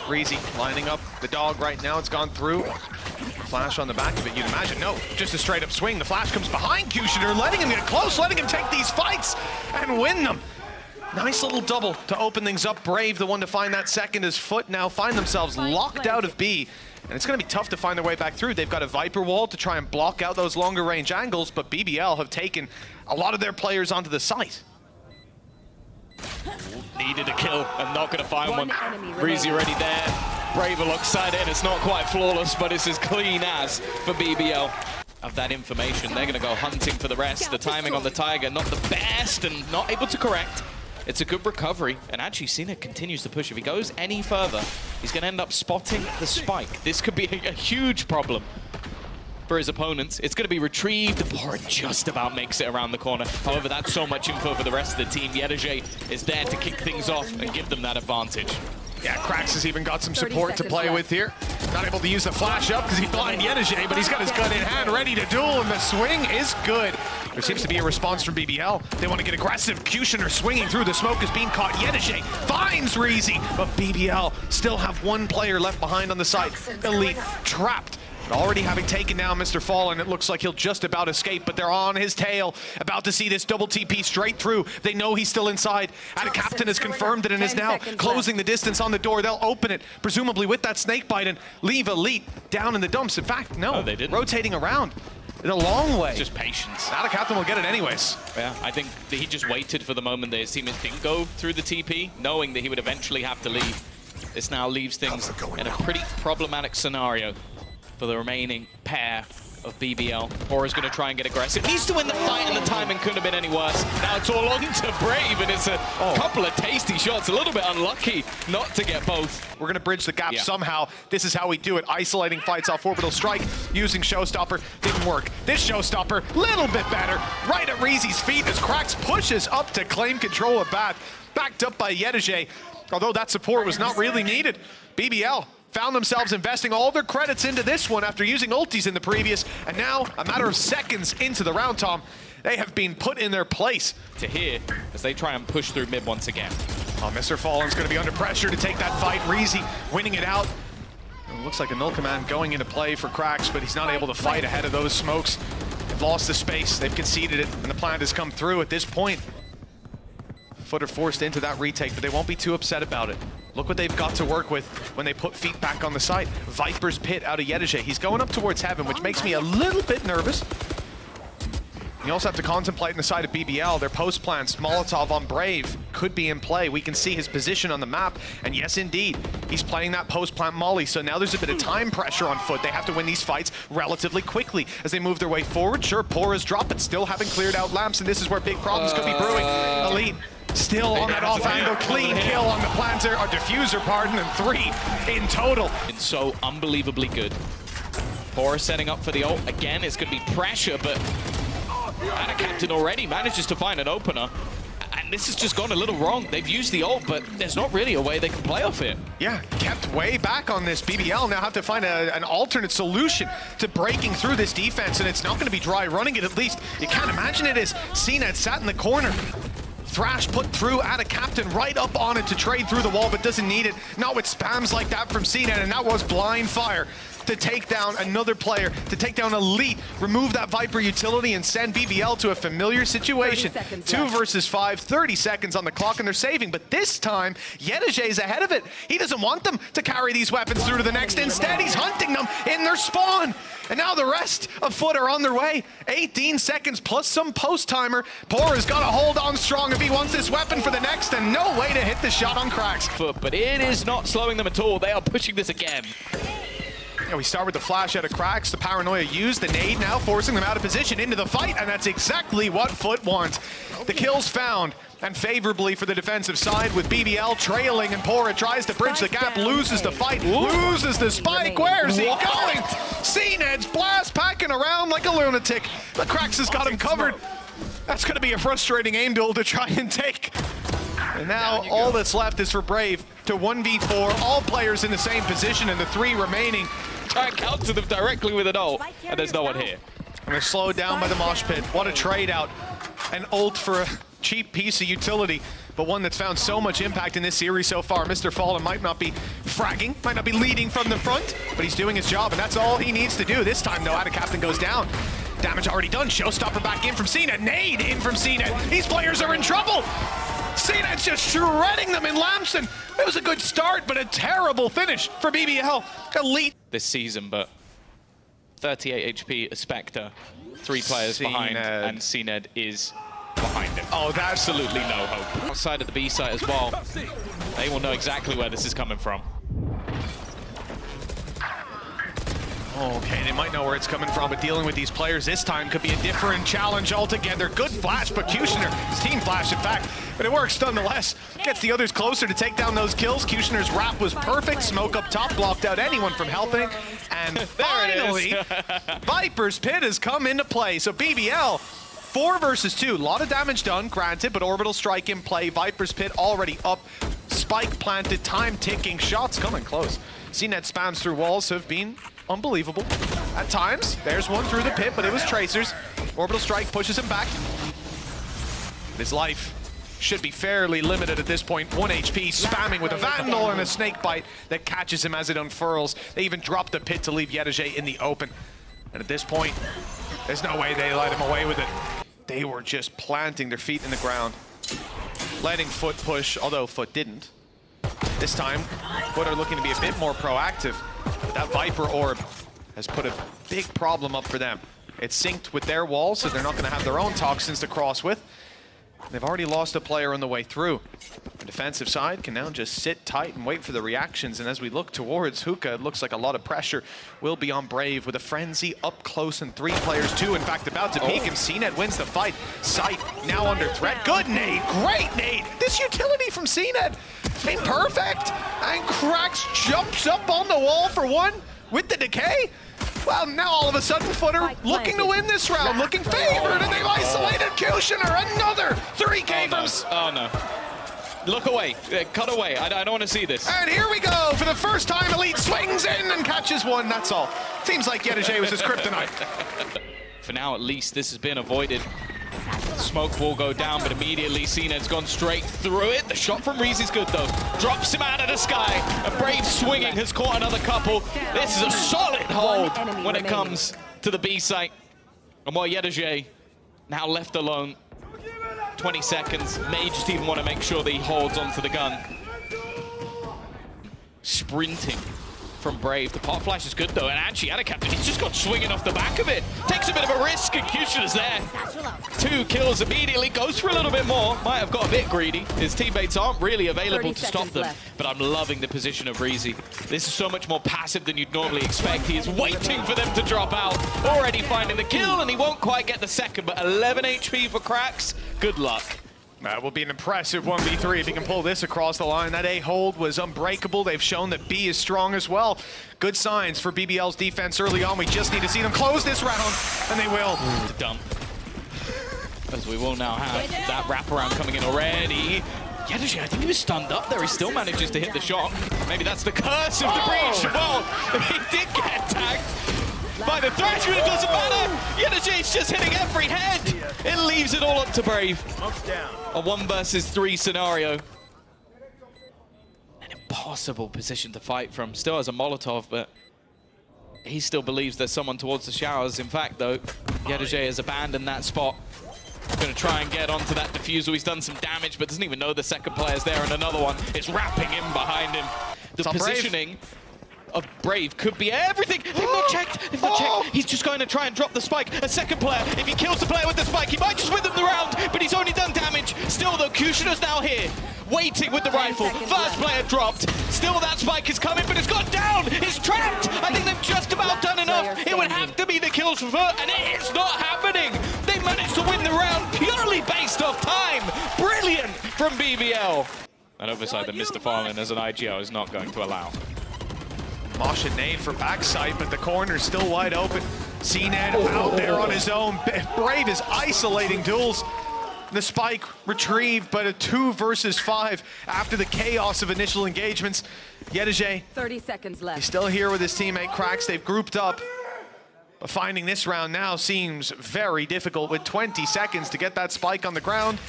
Reezy lining up the dog right now. It's gone through. Flash on the back of it, you'd imagine. No, just a straight up swing. The flash comes behind Futor, letting him get close, letting him take these fights and win them. Nice little double to open things up. Brave, the one to find that second, as FUT now find themselves locked out of B. And it's going to be tough to find their way back through. They've got a Viper wall to try and block out those longer range angles, but BBL have taken a lot of their players onto the site. Needed a kill and not going to find one. Reezy already there. Brave alongside it, and it's not quite flawless, but it's as clean as for BBL. Of that information, they're going to go hunting for the rest. The timing on the Tiger, not the best and not able to correct. It's a good recovery, and actually Cena continues to push. If he goes any further, he's going to end up spotting the spike. This could be a huge problem for his opponents. It's going to be retrieved. Bora just about makes it around the corner. However, that's so much info for the rest of the team. Yetajay is there to kick things off and give them that advantage. Yeah, Krax has even got some support to play with here. Not able to use the flash up because he blind Yetajay, but he's got his gun in hand, ready to duel, and the swing is good. There seems to be a response from BBL. They want to get aggressive. Kushner swinging through. The smoke is being caught. Yetajay finds Reezy, but BBL still have one player left behind on the side. Elite trapped. But already having taken down Mr. Fallen, it looks like he'll just about escape, but they're on his tail, about to see this double TP straight through. They know he's still inside. And Captain has confirmed it and is now closing the distance on the door. They'll open it, presumably with that snake bite, and leave Elite down in the dumps. In fact, no, they didn't. Rotating around in a long way. Just patience. Captain will get it anyways. Yeah, I think that he just waited for the moment that his teammates didn't go through the TP, knowing that he would eventually have to leave. This now leaves things in a pretty problematic scenario for the remaining pair of BBL. Bora's going to try and get aggressive. Needs to win the fight, and the timing couldn't have been any worse. Now it's all on to Brave, and it's a couple of tasty shots. A little bit unlucky not to get both. We're going to bridge the gap somehow. This is how we do it. Isolating fights off Orbital Strike, using Showstopper. Didn't work. This Showstopper, little bit better. Right at Reezy's feet as Krax pushes up to claim control of Bat. Backed up by Yetajay. Although that support was not really needed. BBL found themselves investing all their credits into this one after using ultis in the previous, and now, a matter of seconds into the round, Tom, they have been put in their place. To here, as they try and push through mid once again. Oh, Mr. Fallen's going to be under pressure to take that fight. Reezy winning it out. It looks like a null command going into play for Krax, but he's not able to fight ahead of those smokes. They've lost the space, they've conceded it, and the plant has come through at this point. FUT are forced into that retake, but they won't be too upset about it. Look what they've got to work with when they put feet back on the site. Viper's Pit out of Yetajay. He's going up towards heaven, which makes me a little bit nervous. You also have to contemplate in the side of BBL, their post plans. Molotov on Brave could be in play. We can see his position on the map, and yes, indeed, he's playing that post plant molly, so now there's a bit of time pressure on FUT. They have to win these fights relatively quickly as they move their way forward. Sure, Bora's drop, but still haven't cleared out lamps, and this is where big problems could be brewing. Elite still on that off-angle, clean kill on the planter, or diffuser, pardon, and 3 in total. It's so unbelievably good. Bora setting up for the ult. Again, it's going to be pressure, but Captain already manages to find an opener. And this has just gone a little wrong. They've used the ult, but there's not really a way they can play off it. Yeah, kept way back on this. BBL now have to find an alternate solution to breaking through this defense, and it's not going to be dry running it, at least. You can't imagine it is. Cena sat in the corner. Thrash put through at a Captain right up on it to trade through the wall, but doesn't need it. Not with spams like that from Cena, and that was blind fire to take down another player, to take down Elite, remove that Viper utility, and send BBL to a familiar situation. 2 versus 5, 30 seconds on the clock, and they're saving. But this time, Yetajay's ahead of it. He doesn't want them to carry these weapons through to the next. Instead, he's hunting them in their spawn. And now the rest of FUT are on their way. 18 seconds plus some post-timer. Bora's got to hold on strong if he wants this weapon for the next, and no way to hit the shot on Krax. But it is not slowing them at all. They are pushing this again. Yeah, we start with the flash out of Krax. The paranoia used, the nade now forcing them out of position into the fight, and that's exactly what FUT wants. The kills found, and favorably for the defensive side with BBL trailing, and Bora tries to bridge the gap, loses the fight, loses the spike. Where's he going? CNED's blast packing around like a lunatic. The Krax has got him covered. That's going to be a frustrating aim duel to try and take. And now all that's left is for Brave to 1v4, all players in the same position, and the 3 remaining. Try and counter them directly with an ult, and there's no one here. And they're slowed down by the mosh pit. What a trade out. An ult for a cheap piece of utility. but one that's found so much impact in this series so far. Mr. Fallen might not be fragging, might not be leading from the front, but he's doing his job, and that's all he needs to do. This time, though, Ada Captain goes down. Damage already done. Showstopper back in from CNET. Nade in from CNET. These players are in trouble. CNET's just shredding them in Lamson. It was a good start, but a terrible finish for BBL. Elite. This season, but 38 HP, a Spectre, 3 players behind, and CNED is behind him. Oh, absolutely no hope. Outside of the B site as well, they will know exactly where this is coming from. Okay, they might know where it's coming from, but dealing with these players this time could be a different challenge altogether. Good flash, but Kushner, his team flash, in fact, but it works nonetheless. Gets the others closer to take down those kills. Kushner's wrap was perfect. Smoke up top blocked out anyone from helping. And finally, Viper's Pit has come into play. So BBL, 4 versus 2. A lot of damage done, granted, but Orbital Strike in play. Viper's Pit already up. Spike planted, time ticking, shots coming close. CNET spams through walls have been unbelievable at times. There's one through the pit, but it was Tracers. Orbital Strike pushes him back. His life should be fairly limited at this point. 1 HP, spamming with a Vandal and a Snake Bite that catches him as it unfurls. They even drop the pit to leave Yedajay in the open. And at this point, there's no way they let him away with it. They were just planting their feet in the ground. Letting FUT push, although FUT didn't. This time, FUT are looking to be a bit more proactive. That Viper Orb has put a big problem up for them. It's synced with their wall, so they're not going to have their own toxins to cross with. They've already lost a player on the way through. The defensive side can now just sit tight and wait for the reactions, and as we look towards Hookah, it looks like a lot of pressure will be on Brave with a Frenzy up close and 3 players, 2 in fact about to peek, and CNET wins the fight. Sight now under threat. Good nade, great nade. This utility from CNET, it's been perfect. And Krax jumps up on the wall for 1 with the decay. Well, now all of a sudden, FUT are looking to win this round, looking favored, and they've isolated Kushner. Another 3K from... Oh, no. Look away. Cut away. I don't want to see this. And here we go. For the first time, Elite swings in and catches 1. That's all. Seems like Yedajay was his kryptonite. For now, at least, this has been avoided. Smoke will go down, but immediately CNED's gone straight through it. The shot from Reezy's good, though. Drops him out of the sky. A Brave swinging has caught another couple. This is a solid hold when it comes to the B site. And while Yedajay now left alone, 20 seconds. May just even want to make sure that he holds onto the gun. Sprinting from Brave. The pot flash is good though, and actually Ada Captain, he's just got swinging off the back of it. Takes a bit of a risk, and Kushner's there. 2 kills immediately, goes for a little bit more. Might have got a bit greedy. His teammates aren't really available to stop them, but I'm loving the position of Reezy. This is so much more passive than you'd normally expect. He is waiting for them to drop out. Already finding the kill, and he won't quite get the second, but 11 HP for Krax. Good luck. That will be an impressive 1v3 if he can pull this across the line. That A hold was unbreakable. They've shown that B is strong as well. Good signs for BBL's defense early on. We just need to see them close this round, and they will. Dump. As we will now have that wraparound coming in already. Yedajay, I think he was stunned up there. He still manages to hit the shot. Maybe that's the curse of the breach. Well, he did get tagged by the threat, but it doesn't matter. Yedajay's just hitting every head. It leaves it all up to Brave. A 1 versus 3 scenario. An impossible position to fight from. Still has a Molotov, but he still believes there's someone towards the showers. In fact, though, Yedajay has abandoned that spot. Going to try and get onto that diffusal. He's done some damage, but doesn't even know the second player's there, and another one is wrapping him behind him. The positioning of Brave could be everything. They've not checked. They've not checked. He's just going to try and drop the spike. A second player, if he kills the player with the spike, he might just win them the round, but he's only done damage. Still, though, Kushner's now here, waiting with the rifle. First player dropped. Still, that spike is coming, but it's gone down. It's trapped. I think they've just about done enough. It would have to be the kills for FUT, and it is not happening. They managed to win the round purely based off time. Brilliant from BBL. An oversight that Mr. Fallen as an IGL is not going to allow. Mosh and nade for backside, but the corner's still wide open. CNED out there on his own. Brave is isolating duels. The spike retrieved, but a 2 versus 5 after the chaos of initial engagements. Yedajay, 30 seconds left. He's still here with his teammate Krax. They've grouped up. But finding this round now seems very difficult with 20 seconds to get that spike on the ground.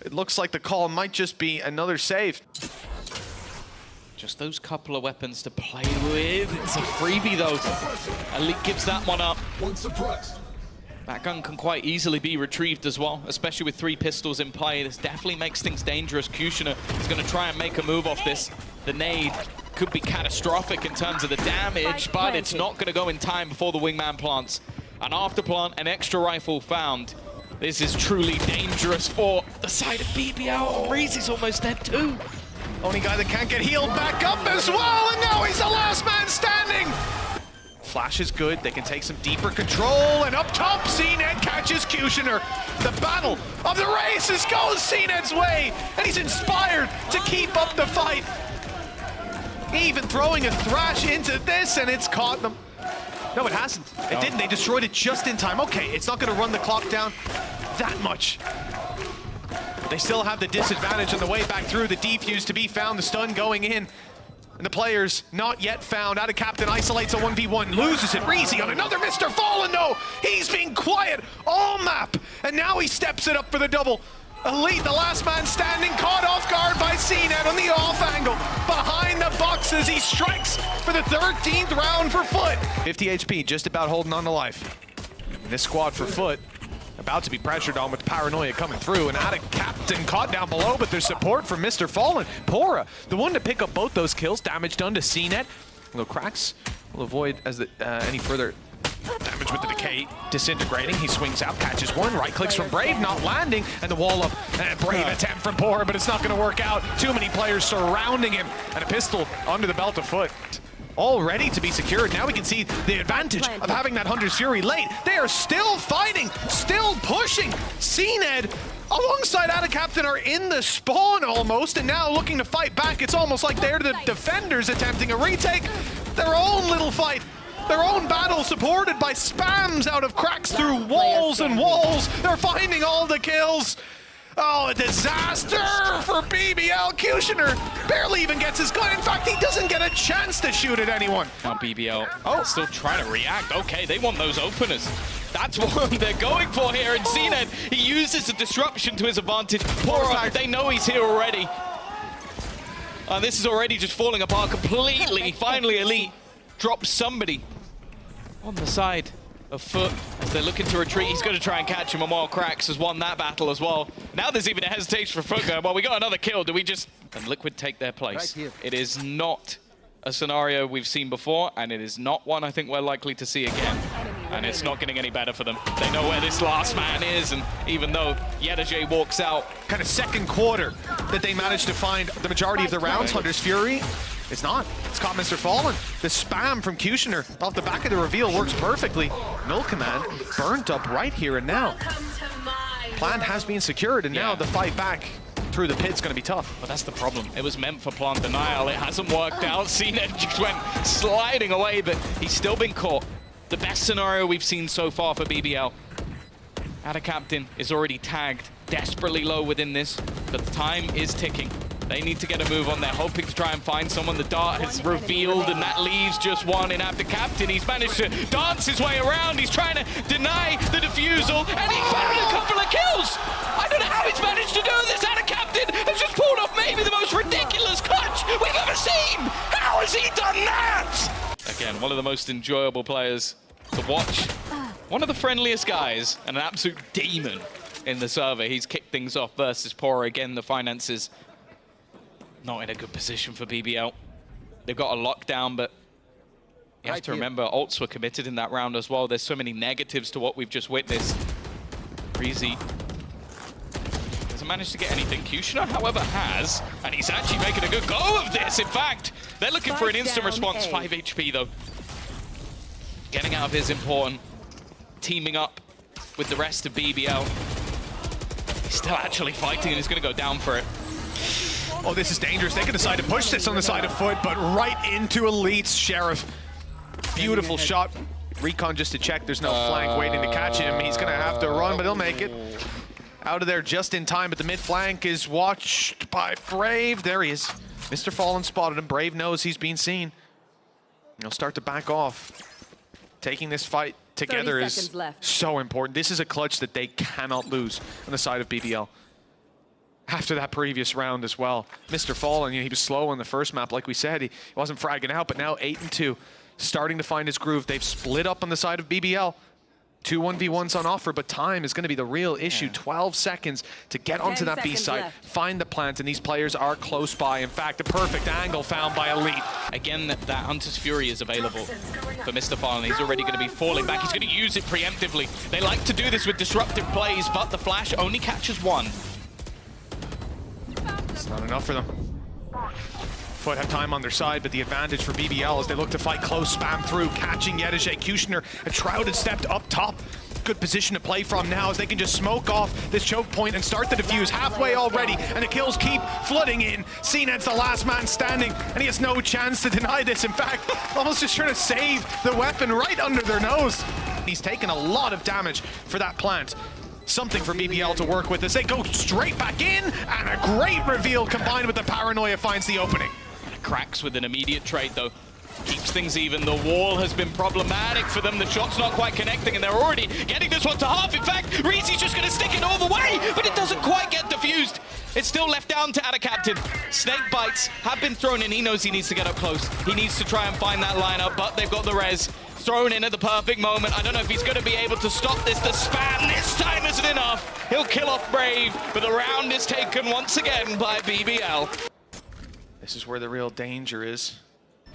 It looks like the call might just be another save. Just those couple of weapons to play with. It's a freebie though. Elite gives that one up. That gun can quite easily be retrieved as well, especially with 3 pistols in play. This definitely makes things dangerous. Kushner is going to try and make a move off this. The nade could be catastrophic in terms of the damage, but it's not going to go in time before the wingman plants. An after plant, an extra rifle found. This is truly dangerous for the side of BBL. Oh, Reezy's almost dead too. Only guy that can't get healed back up as well, and now he's the last man standing. Flash is good, they can take some deeper control, and up top, CNED catches Kushner. The battle of the races goes CNED's way, and he's inspired to keep up the fight. Even throwing a thrash into this, and it's caught them. No, it hasn't. It didn't. They destroyed it just in time. Okay, it's not going to run the clock down that much. They still have the disadvantage on the way back through. The defuse to be found, the stun going in. And the players not yet found. Out of Captain isolates a 1v1, loses it. Reezy on another Mr. Fallen though. He's being quiet all map. And now he steps it up for the double. Elite, the last man standing, caught off guard by CNED on the off angle. Behind the boxes, he strikes for the 13th round for FUT. 50 HP, just about holding on to life. And this squad for FUT about to be pressured on with paranoia coming through, and out of Captain caught down below, but there's support from Mr. Fallen. Pora, the one to pick up both those kills. Damage done to CNED. Little cracks will avoid as any further damage with the decay disintegrating. He swings out, catches one, right clicks from Brave, not landing, and the wall up. And a brave attempt from Pora, but it's not going to work out. Too many players surrounding him, and a pistol under the belt of FUT. All ready to be secured. Now we can see the advantage of having that Hunter's Fury late. They are still fighting, still pushing. CNED alongside Ada Captain are in the spawn almost, and now looking to fight back. It's almost like they're the defenders attempting a retake. Their own little fight, their own battle supported by spams out of cracks through walls and walls. They're finding all the kills. Oh, a disaster for BBL. Kushner barely even gets his gun. In fact, he doesn't get a chance to shoot at anyone. Now BBL still trying to react. Okay, they want those openers. That's what they're going for here. And CNED, he uses the disruption to his advantage. Pora, they know he's here already. And this is already just falling apart completely. Finally, Elite drops somebody on the side of FUT as they're looking to retreat. He's going to try and catch him, and while Krax has won that battle as well. Now there's even a hesitation for FUT going, well, we got another kill. Do we just... And Liquid take their place. Right, it is not a scenario we've seen before, and it is not one I think we're likely to see again. And it's not getting any better for them. They know where this last man is, and even though Yedajay walks out... Kind of second quarter that they managed to find the majority of the rounds. Hunter's Fury. It's not. It's caught Mr. Fallen. The spam from Kushner off the back of the reveal works perfectly. Null Command burnt up right here and now. Plant has been secured, and now the fight back through the pit's going to be tough. But that's the problem. It was meant for plant denial. It hasn't worked out. CNED just went sliding away, but he's still been caught. The best scenario we've seen so far for BBL. Ada Captain is already tagged desperately low within this, but the time is ticking. They need to get a move on. They're hoping to try and find someone. The dart has revealed, and that leaves just one in after Captain. He's managed to dance his way around. He's trying to deny the defusal, and he found a couple of kills. I don't know how he's managed to do this. Ada Captain has just pulled off maybe the most ridiculous clutch we've ever seen. How has he done that? Again, one of the most enjoyable players to watch. One of the friendliest guys, and an absolute demon in the server. He's kicked things off versus Pora. Again, the finances not in a good position for BBL. They've got a lockdown, but you have to remember, ults were committed in that round as well. There's so many negatives to what we've just witnessed. Reezy hasn't managed to get anything. Kushner, however, has, and he's actually making a good go of this. In fact, they're looking for an instant response. 5 HP, though. Getting out of his important. Teaming up with the rest of BBL. He's still actually fighting, and he's going to go down for it. Oh, this is dangerous. They could decide to push this on the side of FUT, but right into Elite's Sheriff. Beautiful shot. Recon just to check. There's no flank waiting to catch him. He's going to have to run, but he'll make it. Out of there just in time, but the mid flank is watched by Brave. There he is. Mr. Fallen spotted him. Brave knows he's been seen. He'll start to back off. Taking this fight together is so important. This is a clutch that they cannot lose on the side of BBL. after that previous round as well. Mr. Fallen, he was slow on the first map, like we said. He wasn't fragging out, but now 8-2, starting to find his groove. They've split up on the side of BBL. 2 1v1s on offer, but time is going to be the real issue. 12 seconds to get onto that B site, find the plant, and these players are close by. In fact, a perfect angle found by Elite. Again, that Hunter's Fury is available for Mr. Fallen. He's already going to be falling back. He's going to use it preemptively. They like to do this with disruptive plays, but the flash only catches one. It's not enough for them. FUT have time on their side, but the advantage for BBL as they look to fight close, spam through, catching Yedishe. Kushner, a Shrouded stepped up top. Good position to play from now as they can just smoke off this choke point and start the defuse halfway already, and the kills keep flooding in. CNED's the last man standing, and he has no chance to deny this. In fact, almost just trying to save the weapon right under their nose. He's taken a lot of damage for that plant. Something for BBL to work with as they go straight back in, and a great reveal combined with the paranoia finds the opening. Cracks with an immediate trade though. Keeps things even. The wall has been problematic for them. The shot's not quite connecting, and they're already getting this one to half. In fact, Reezy's just going to stick it all the way, but it doesn't quite get diffused. It's still left down to Captain. Snake bites have been thrown in. He knows he needs to get up close. He needs to try and find that lineup, but they've got the res thrown in at the perfect moment. I don't know if he's going to be able to stop this. The spam this time isn't enough. He'll kill off Brave, but the round is taken once again by BBL. This is where the real danger is.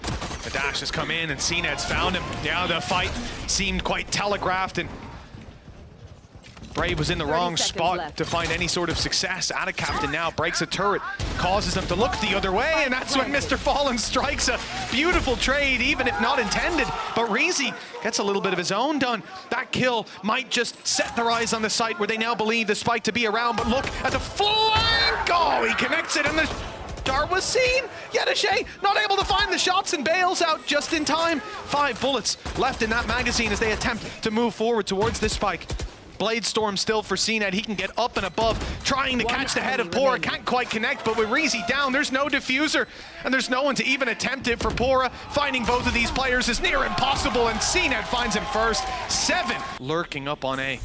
The dash has come in and CNED's found him. Yeah, the fight seemed quite telegraphed, and Brave was in the wrong spot to find any sort of success. Captain now breaks a turret, causes them to look the other way, and that's when Mr. Fallen strikes a beautiful trade, even if not intended. But Reezy gets a little bit of his own done. That kill might just set their eyes on the site where they now believe the spike to be around, but look at the flank! Oh, he connects it, and the dart was seen. Yedishe not able to find the shots and bails out just in time. 5 bullets left in that magazine as they attempt to move forward towards this spike. Blade Storm still for CNED. He can get up and above, trying to catch the head of Pora. Can't quite connect, but with Reezy down, there's no diffuser, and there's no one to even attempt it for Pora. Finding both of these players is near impossible, and CNED finds him first. 7 lurking up on A.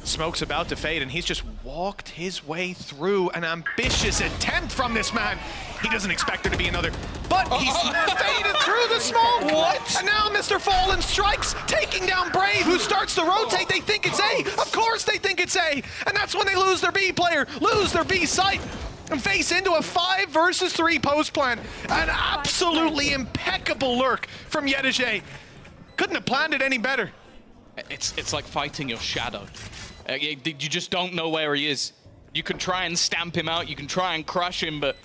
Smoke's about to fade, and he's just walked his way through. An ambitious attempt from this man. He doesn't expect there to be another, but he's faded through the smoke. What? And now Mr. Fallen strikes, taking down Brave, who starts to rotate. They think it's A. Of course they think it's A. And that's when they lose their B player, lose their B site, and face into a 5 versus 3 post plan. An absolutely impeccable lurk from Yedishe. Couldn't have planned it any better. It's like fighting your shadow. You just don't know where he is. You can try and stamp him out, you can try and crush him, but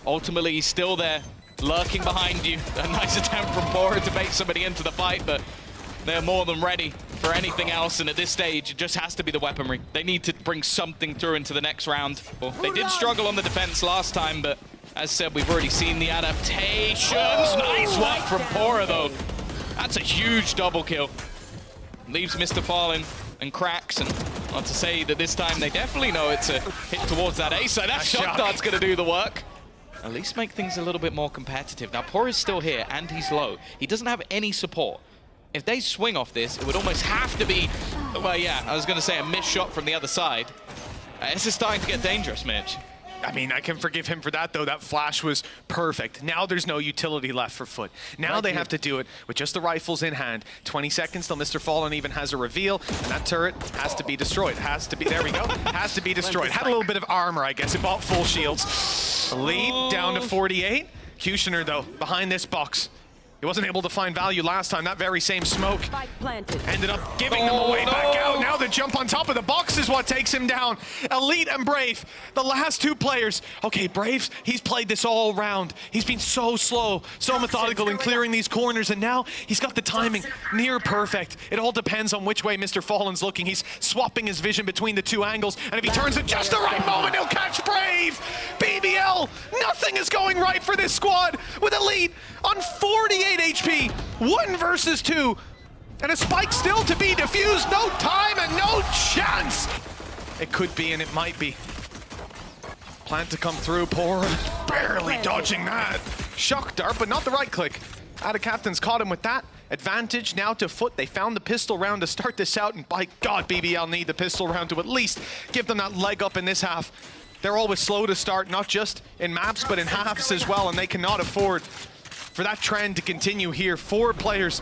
ultimately he's still there, lurking behind you. A nice attempt from Pora to make somebody into the fight, but they're more than ready for anything else, and at this stage, it just has to be the weaponry. They need to bring something through into the next round. Well, they did struggle on the defense last time, but as said, we've already seen the adaptations. Nice work from Pora, though. That's a huge double kill. Leaves Mr. Fallen and cracks, and not to say that this time they definitely know it's a hit towards that A side. That shot dart's going to do the work. At least make things a little bit more competitive. Now, Pora's still here, and he's low. He doesn't have any support. If they swing off this, it would almost have to be, well, yeah, I was going to say a missed shot from the other side. This is starting to get dangerous, Mitch. I mean, I can forgive him for that, though. That flash was perfect. Now there's no utility left for FUT. Now they have to do it with just the rifles in hand. 20 seconds till Mr. Fallen even has a reveal, and that turret has to be destroyed. Has to be, there we go, has to be destroyed. Had a little bit of armor, I guess. It bought full shields. Lead down to 48. Kushner, though, behind this box. He wasn't able to find value last time. That very same smoke ended up giving them a way back out. Now the jump on top of the box is what takes him down. Elite and Brave, the last 2 players. Okay, Brave, he's played this all round. He's been so slow, so methodical in clearing these corners, and now he's got the timing near perfect. It all depends on which way Mr. Fallen's looking. He's swapping his vision between the 2 angles, and if he turns at just the right moment, he'll catch Brave. BBL, nothing is going right for this squad with Elite on 48 HP, 1 versus 2, and a spike still to be defused. No time and no chance. It could be and it might be. Plant to come through, Pora barely dodging that. Shock dart, but not the right click. Captain's caught him with that. Advantage now to FUT. They found the pistol round to start this out, and by God, BBL need the pistol round to at least give them that leg up in this half. They're always slow to start, not just in maps, but in halves as well, and they cannot afford for that trend to continue here. 4 players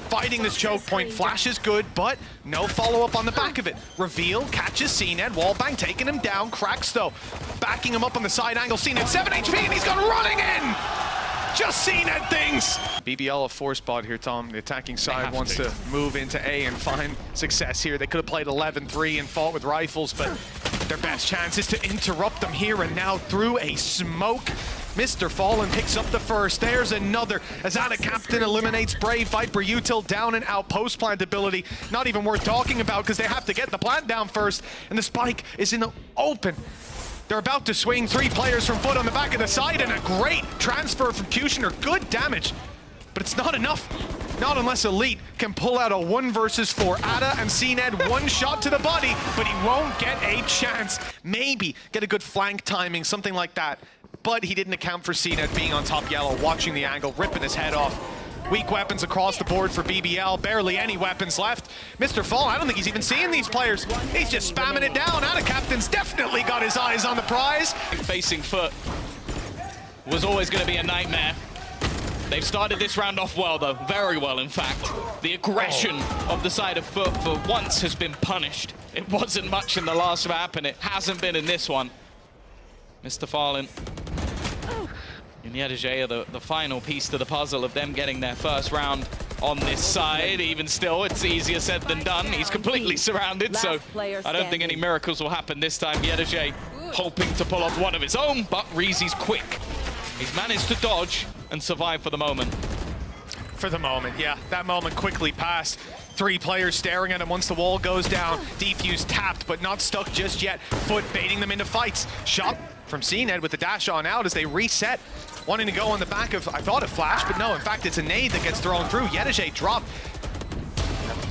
fighting this choke point. Flash is good, but no follow-up on the back of it. Reveal, catches CNED, wallbang, taking him down. Cracks, though, backing him up on the side angle. CNED, 7 HP, and he's gone running in! Just CNED things! BBL a 4-spot here, Tom. The attacking side wants to move into A and find success here. They could have played 11-3 and fought with rifles, but their best chance is to interrupt them here and now through a smoke. Mr. Fallen picks up the first. There's another. As Ada Captain eliminates Brave. Viper Util down and out. Post plant ability not even worth talking about because they have to get the plant down first. And the spike is in the open. They're about to swing 3 players from FUT on the back of the side, and a great transfer from Kushner. Good damage, but it's not enough. Not unless Elite can pull out a 1 versus 4. Ada and CNED, 1 shot to the body, but he won't get a chance. Maybe get a good flank timing, something like that. But he didn't account for CNED being on top yellow, watching the angle, ripping his head off. Weak weapons across the board for BBL, barely any weapons left. Mr. Fall, I don't think he's even seeing these players. He's just spamming it down. Ada Captain's definitely got his eyes on the prize. Facing FUT was always going to be a nightmare. They've started this round off well, though. Very well, in fact. The aggression of the side of FUT for once has been punished. It wasn't much in the last map, and it hasn't been in this one. Mr. Fallen and Yedajay are the final piece to the puzzle of them getting their first round on this side. Even still, it's easier said than done. He's completely surrounded, so I don't think any miracles will happen this time. Yedajay hoping to pull off one of his own, but Reezy's quick. He's managed to dodge and survive for the moment. For the moment, yeah. That moment quickly passed. 3 players staring at him once the wall goes down. Defuse tapped, but not stuck just yet. FUT baiting them into fights. Shot from CNED with the dash on out as they reset. Wanting to go on the back of, I thought, a flash, but no, in fact, it's a nade that gets thrown through. Yedajay dropped.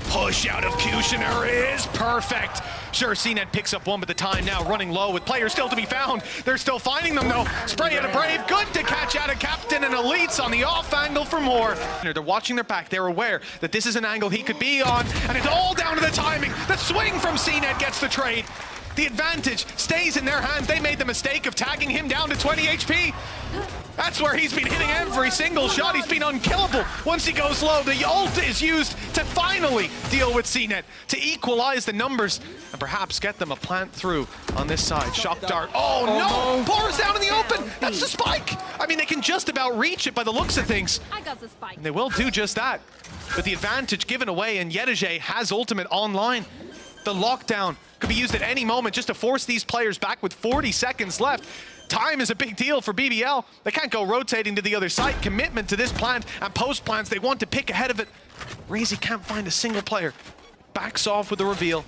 Push out of Kushner is perfect. Sure, CNED picks up 1, but the time now running low with players still to be found. They're still finding them, though. Spray out of Brave, good to catch out of Captain, and Elite's on the off angle for more. They're watching their back. They're aware that this is an angle he could be on, and it's all down to the timing. The swing from CNED gets the trade. The advantage stays in their hands. They made the mistake of tagging him down to 20 HP. That's where he's been hitting every single shot. He's been unkillable. Once he goes low, the ult is used to finally deal with CNED, to equalize the numbers, and perhaps get them a plant through on this side. Shock dart. Oh no! Pours down in the open! That's the spike! I mean, they can just about reach it by the looks of things. I got the spike. And they will do just that. But the advantage given away, and Yedajay has ultimate online. The lockdown could be used at any moment just to force these players back with 40 seconds left. Time is a big deal for BBL. They can't go rotating to the other side. Commitment to this plant and post plants. They want to pick ahead of it. Reezy can't find a single player. Backs off with the reveal.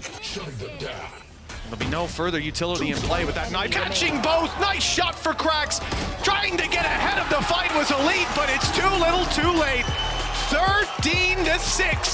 There'll be no further utility in play with that knife. Catching both. Nice shot for Cracks. Trying to get ahead of the fight was Elite, but it's too little too late. 13-6.